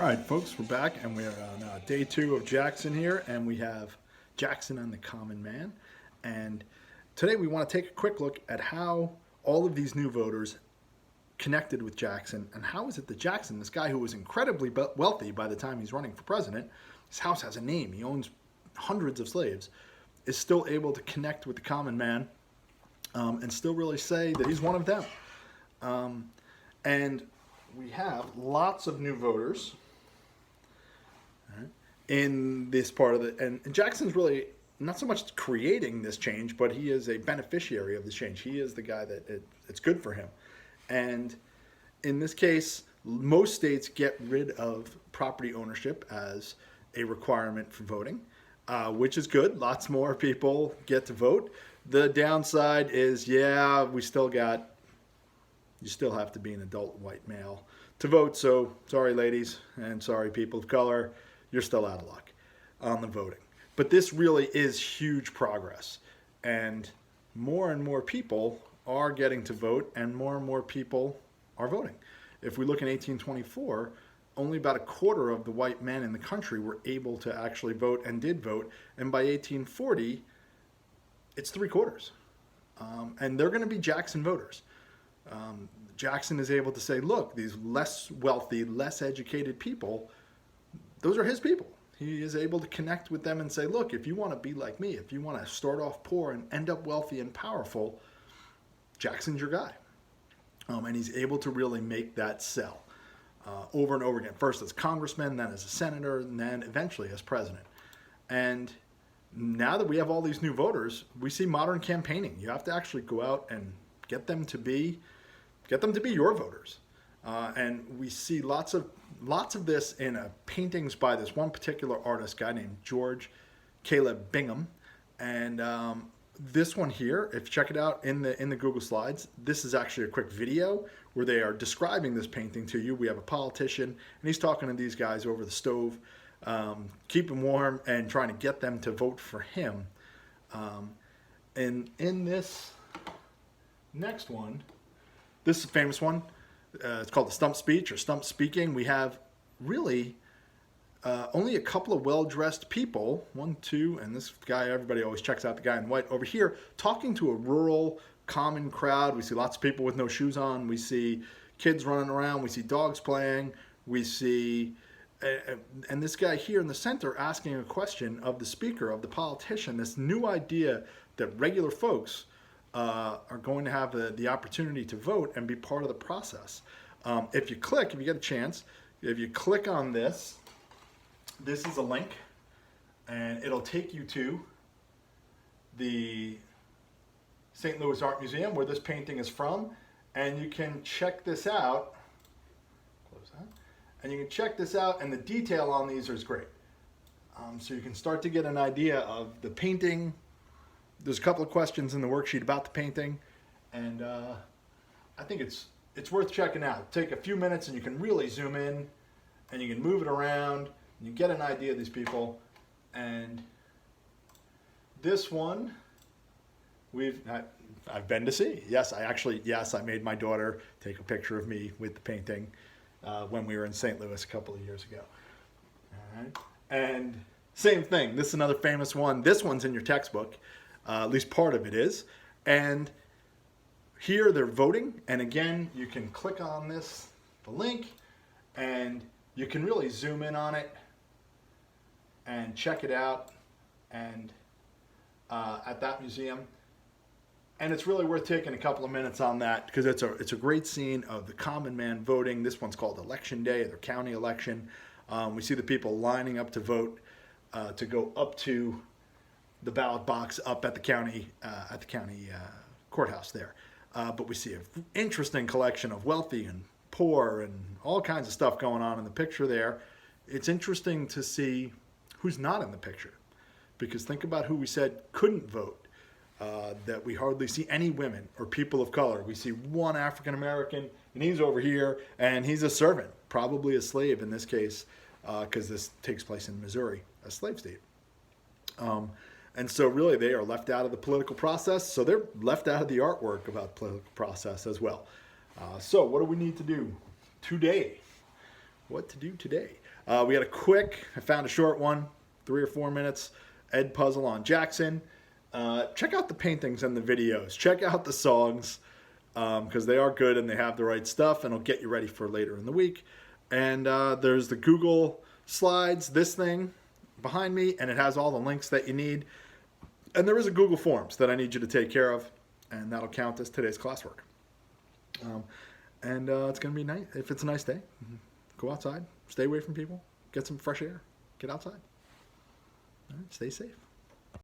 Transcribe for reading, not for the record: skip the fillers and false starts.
All right, folks, we're back, and we're on day two of Jackson here, and we have Jackson and the Common Man. And today we want to take a quick look at how all of these new voters connected with Jackson, and how is it that Jackson, this guy who was incredibly wealthy by the time he's running for president, his house has a name, he owns hundreds of slaves, is still able to connect with the common man and still really say that he's one of them. And we have lots of new voters in this part of the, and Jackson's really not so much creating this change, but he is a beneficiary of this change. He is the guy that it's good for him. And in this case, most states get rid of property ownership as a requirement for voting, which is good. Lots more people get to vote. The downside is, yeah, you still have to be an adult white male to vote. So sorry, ladies, and sorry, people of color, you're still out of luck on the voting. But this really is huge progress. And more people are getting to vote, and more people are voting. If we look in 1824, only about a quarter of the white men in the country were able to actually vote and did vote. And by 1840, it's three-quarters. And they're going to be Jackson voters. Jackson is able to say, look, these less wealthy, less educated people, those are his people. He is able to connect with them and say, look, if you want to be like me, if you want to start off poor and end up wealthy and powerful, Jackson's your guy. And he's able to really make that sell over and over again. First as congressman, then as a senator, and then eventually as president. And now that we have all these new voters, we see modern campaigning. You have to actually go out and get them to be your voters. And we see lots of this in paintings by this one particular artist, guy named George Caleb Bingham. And this one here, if you check it out in the Google Slides, this is actually a quick video where they are describing this painting to you. We have a politician, and he's talking to these guys over the stove, keep them warm and trying to get them to vote for him. And in this next one, this is a famous one. It's called the Stump Speech or Stump Speaking. We have really only a couple of well-dressed people, one, two, and this guy, everybody always checks out the guy in white over here, talking to a rural, common crowd. We see lots of people with no shoes on. We see kids running around. We see dogs playing. We see, and this guy here in the center asking a question of the speaker, of the politician, this new idea that regular folks are going to have the opportunity to vote and be part of the process. If you get a chance, if you click on this, this is a link, and it'll take you to the St. Louis Art Museum where this painting is from, and you can check this out. Close that. And you can check this out, and the detail on these is great. So you can start to get an idea of the painting. There's a couple of questions in the worksheet about the painting, and I think it's worth checking out. Take a few minutes, and you can really zoom in, and you can move it around, and you get an idea of these people. And this one, I've been to see. Yes, I made my daughter take a picture of me with the painting when we were in St. Louis a couple of years ago. All right, and same thing. This is another famous one. This one's in your textbook. At least part of it is. And here they're voting. And again, you can click on the link, and you can really zoom in on it and check it out and at that museum. And it's really worth taking a couple of minutes on that, because it's a great scene of the common man voting. This one's called Election Day, their county election. We see the people lining up to vote to go up to the ballot box up at the county courthouse there. But we see an interesting collection of wealthy and poor and all kinds of stuff going on in the picture there. It's interesting to see who's not in the picture, because think about who we said couldn't vote. That we hardly see any women or people of color. We see one African American, and he's over here, and he's a servant, probably a slave in this case, because this takes place in Missouri, a slave state. And so really they are left out of the political process, so they're left out of the artwork about the political process as well. So what do we need to do today? What to do today? We had I found a short one, 3 or 4 minutes, Ed puzzle on Jackson. Check out the paintings and the videos. Check out the songs because they are good and they have the right stuff, and it'll get you ready for later in the week. And there's the Google Slides, this thing behind me, and it has all the links that you need. And there is a Google Forms that I need you to take care of, and that'll count as today's classwork. It's going to be nice. If it's a nice day, go outside, stay away from people, get some fresh air, get outside. All right, stay safe.